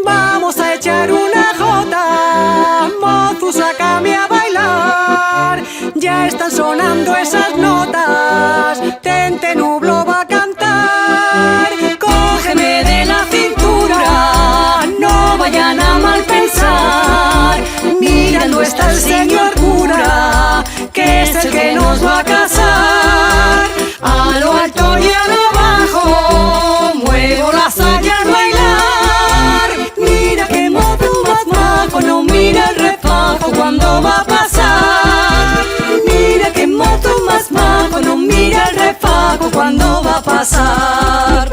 Vamos a echar una jota, mozu, sácame a bailar. Ya están sonando esas notas, Tente Nublo va a cantar. Cógeme de la cintura, no vayan a mal pensar. Mirando está el señor cura, que es el que nos va a casar. A lo alto y a lo bajo, muevo las sayas al bailar. Mira que mozo más majo, no mira el refajo cuando va a pasar. Mira que mozo más majo, no mira el refajo cuando va a pasar.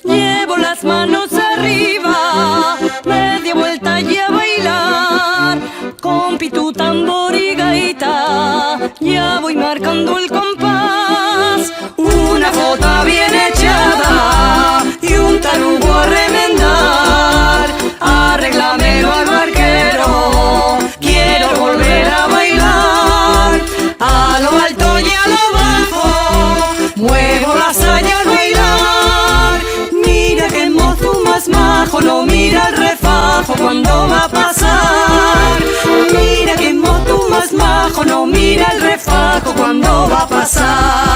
Llevo las manos arriba, media vuelta y a bailar. Con pitu, tambor y gaita, ya voy marcando el compás. Una jota bien echada y un tarugo a remendar. Arréglamelo al barquero, quiero volver a bailar. A lo alto y a lo bajo, muevo la saya al bailar. Mira que el mozo más majo, no mira el refajo cuando va a pasar. Mira que el mozo más majo, no mira el refajo cuando va a pasar.